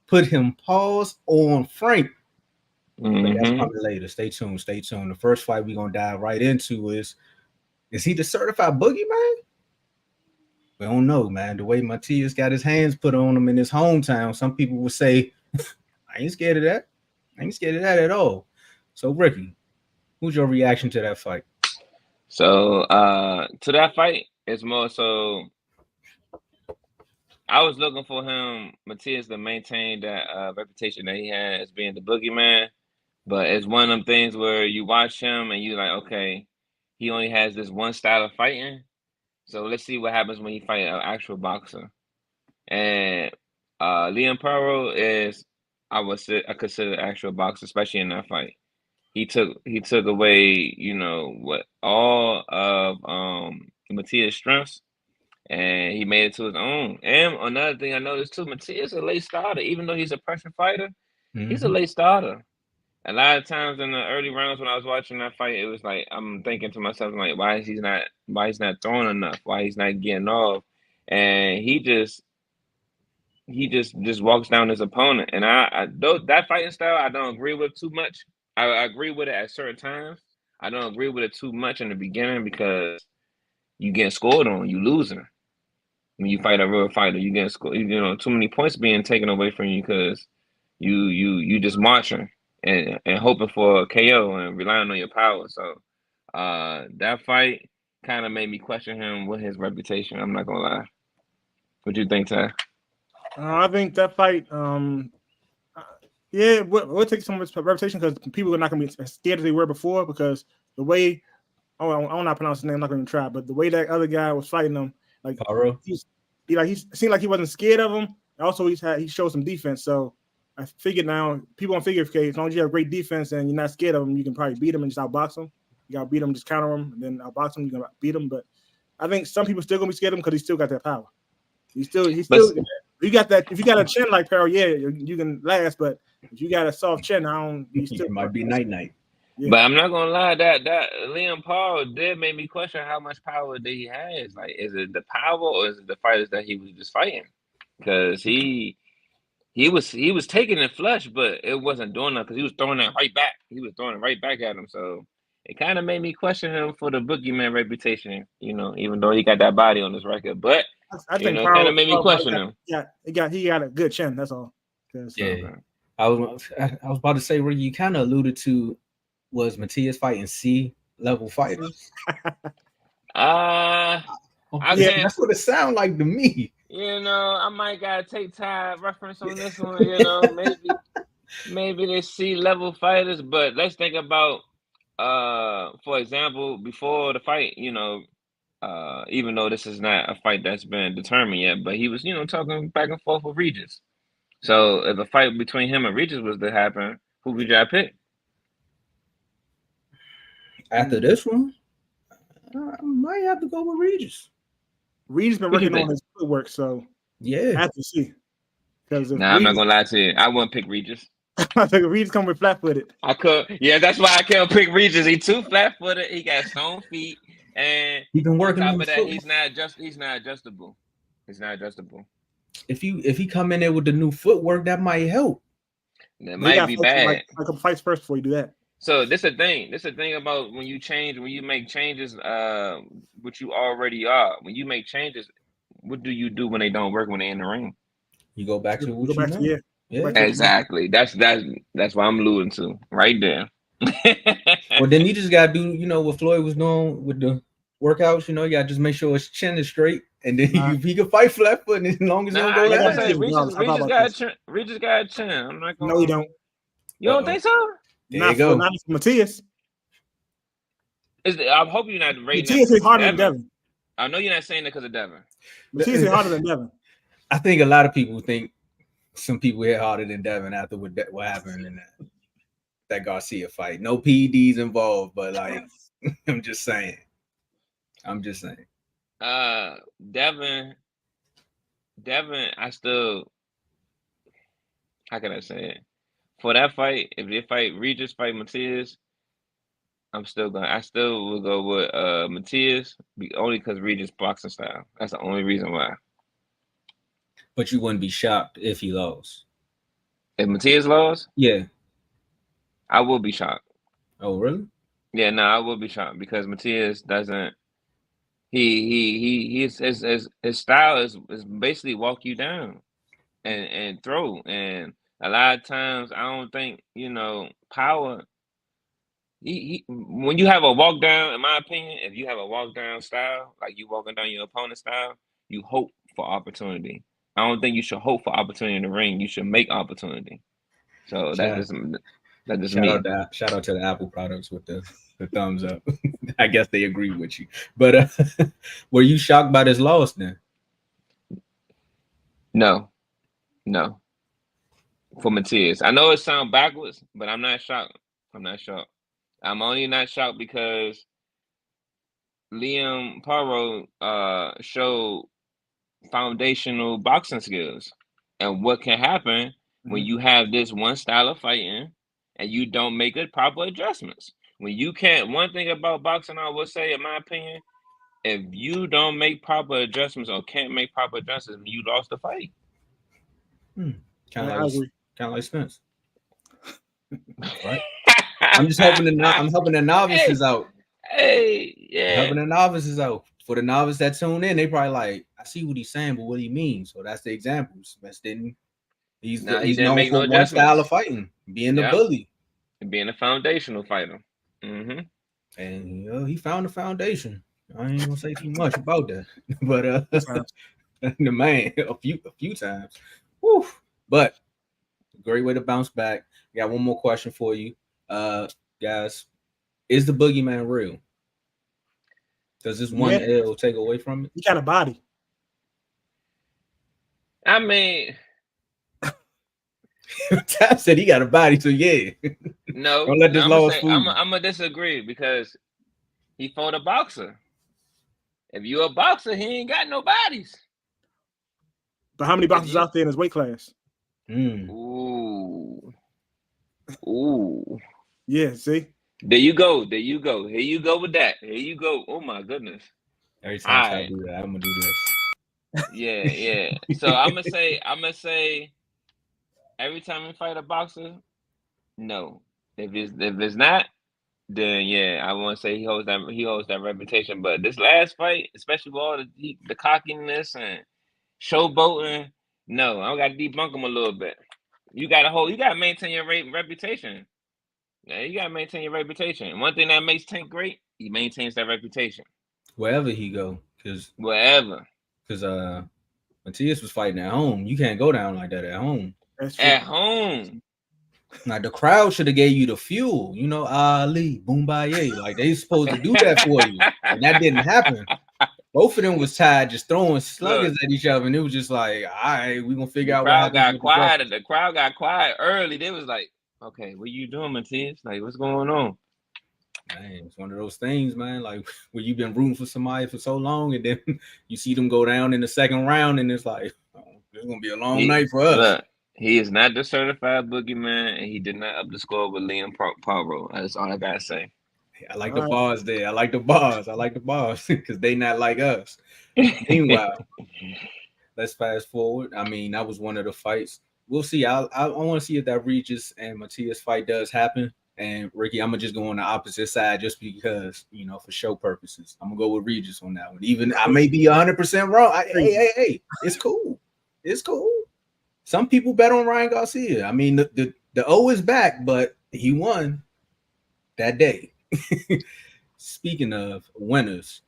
put him pause on Frank. But that's Mm-hmm. coming later. Stay tuned. Stay tuned. The first fight we're gonna dive right into is he the certified boogeyman? We don't know, man. The way Matias got his hands put on him in his hometown, some people would say, I ain't scared of that. I ain't scared of that at all. So, Ricky, who's your reaction to that fight? So to that fight, it's more so I was looking for him, Matias, to maintain that reputation that he had as being the boogeyman. But it's one of them things where you watch him and you like, okay, he only has this one style of fighting. So let's see what happens when he fight an actual boxer. And Liam Paro is, I consider an actual boxer, especially in that fight. He took away, what all of Matias' strengths, and he made it to his own. And another thing I noticed too, Matias is a late starter, even though he's a pressure fighter, he's a Mm-hmm. late starter. A lot of times in the early rounds when I was watching that fight, it was like I'm thinking to myself like, why he's not throwing enough, why he's not getting off, and he just walks down his opponent. And that fighting style I don't agree with too much. I agree with it at certain times. I don't agree with it too much in the beginning because you getting scored on, you losing. When you fight a real fighter, you getting scored. Too many points being taken away from you because you just marching and hoping for a KO and relying on your power. So that fight kind of made me question him with his reputation. I'm not gonna lie. What do you think, Ty? I think that fight, uh, yeah, we'll take some of its reputation because people are not going to be as scared as they were before because the way, oh, I don't know how to pronounce his name, I'm not going to try, but the way that other guy was fighting him, like Paro. he seemed like he wasn't scared of him. Also, he showed some defense. So I figured now people don't figure, okay, as long as you have great defense and you're not scared of him, you can probably beat him and just outbox him. You got to beat him, just counter him, and then outbox him. You can beat him, but I think some people still gonna be scared of him because he still got that power. He But still. You got that. If you got a chin like Paro, yeah, you can last. But if you got a soft chin, I don't. You still It might be night night. yeah. but I'm not gonna lie, that Liam Paul did make me question how much power that he has. Like, is it the power or is it the fighters that he was just fighting? Because he was taking it flush, but it wasn't doing nothing because he was throwing it right back. He was throwing it right back at him. So it kind of made me question him for the boogeyman reputation. Even though he got that body on his record, but I think it kind Paro, of made me question him. he got a good chin. That's all. Yeah. Okay. I was about to say, Ricky, you kind of alluded to was Matias fighting C level fighters? I Yeah. can't. That's what it sounds like to me. I might gotta take time reference on this one. Maybe they see level fighters, but let's think about, for example, before the fight. Even though this is not a fight that's been determined yet, but he was, talking back and forth with Regis. So if a fight between him and Regis was to happen, who would y'all pick? After this one, I might have to go with Regis. Reed's been What you working on think? his footwork, so Yeah. I have to see because if Nah, I'm not Reed's, gonna lie to you. I wouldn't pick Regis. I think if Reed's coming flat footed. I could, yeah, that's why I can't pick Regis. He too flat footed. He got stone feet, and He been on working top on of his that, foot. he's not adjustable. He's not adjustable. If he come in there with the new footwork, that might help. That But you might got be to fight bad. like a couple fights first before you do that. So this a thing. This a thing about when you make changes, what you already are. When you make changes, what do you do when they don't work when they're in the ring? You go back to You go what you back to know. go Yeah. back to what you know. Exactly. That's what I'm alluding to right there. Well, then you just gotta do, what Floyd was doing with the workouts. You gotta just make sure his chin is straight, and then Nah, he can fight flat foot as long as he Nah, don't I go ain't that gonna down. say chin Regis. regardless. I thought Regis about got a this. chin. Regis got a chin. I'm not No, you gonna. don't. You don't think so? There you go. Not for Matias. I hope you're not rating that Matias because is of harder than Devin. Devin. I know you're not saying that because of Devin. Matias is harder than Devin. I think a lot of people think some people hit harder than Devin after what happened in that Garcia fight. No PEDs involved, but like I'm just saying. I'm just saying. Uh, Devin, Devin, I still. How can I say it? For that fight, if they fight Regis fight Matias, I still will go with Matias only because Regis boxing style. That's the only reason why. But you wouldn't be shocked if he lost. If Matias lost, Yeah. I will be shocked. Oh, really? Yeah, no, I will be shocked because Matias doesn't. His style is basically walk you down and throw, and a lot of times I don't think power. When you have a walk down, in my opinion, if you have a walk down style, like you walking down your opponent's style, you hope for opportunity. I don't think you should hope for opportunity in the ring. You should make opportunity. So Shout, that's just shout out me. to shout out to the Apple products with the thumbs up. I guess they agree with you. But were you shocked by this loss then? No, no, for Matias. I know it sounds backwards, but I'm not shocked. I'm not shocked. I'm only not shocked because Liam Paro showed foundational boxing skills. And what can happen when you have this one style of fighting and you don't make it proper adjustments? When you can't, one thing about boxing, I would say, in my opinion, if you don't make proper adjustments or can't make proper adjustments, you lost the fight. Kind I of agree. like Spence, right? I'm just helping I'm helping the novices out. Hey, yeah. Helping the novices out. For the novice that tune in, they probably like, I see what he's saying, but what he means. So that's the example. Spence didn't. He He's didn't known make no for one style adjustments. of fighting, being the Yeah. bully, Being a foundational fighter. Mm-hmm. And he found the foundation. I ain't gonna say too much about that, but the man a few times. Woo. But great way to bounce back. Got one more question for you, guys. Is the boogeyman real? Does this one L take away from it? He got a body. I mean, Tap said he got a body, so yeah. No, Don't let this loss fool you. I'm gonna disagree because he fought a boxer. If you're a boxer, he ain't got no bodies. But how many boxers out there in his weight class? Ooh. Yeah, see? There you go. Here you go with that. Here you go. Oh my goodness. Every time I do that, I'm gonna do this. Yeah. So I'm gonna say every time we fight a boxer, no. If it's not, then yeah, I want to say he holds that reputation. But this last fight, especially with all the cockiness and showboating, no, I got to debunk him a little bit. You got to maintain your reputation. Yeah, you got to maintain your reputation. One thing that makes Tank great, he maintains that reputation wherever he go, because Matias was fighting at home. You can't go down like that at home. At home. Now the crowd should have gave you the fuel, Ali, Boombaye. Like they supposed to do that for you, and that didn't happen. Both of them was tired, just throwing sluggers at each other, and it was just like, all right, we're gonna figure out what happened. The crowd got quiet early. They was like, okay, what you doing, Matias? Like, what's going on? Man, it's one of those things, man. Like where you've been rooting for somebody for so long, and then you see them go down in the second round, and it's like, it's gonna be a long night for us. Look, he is not the certified boogeyman, and he did not up the score with Liam Paro. That's all I gotta say. I like the bars there. I like the bars because they not like us. Meanwhile, let's fast forward. I mean, that was one of the fights. We'll see. I want to see if that Regis and Matias fight does happen. And Ricky, I'm gonna just go on the opposite side just because, for show purposes. I'm gonna go with Regis on that one. Even I may be 100% wrong. Hey, it's cool. It's cool. Some people bet on Ryan Garcia. I mean, the O is back, but he won that day. Speaking of winners,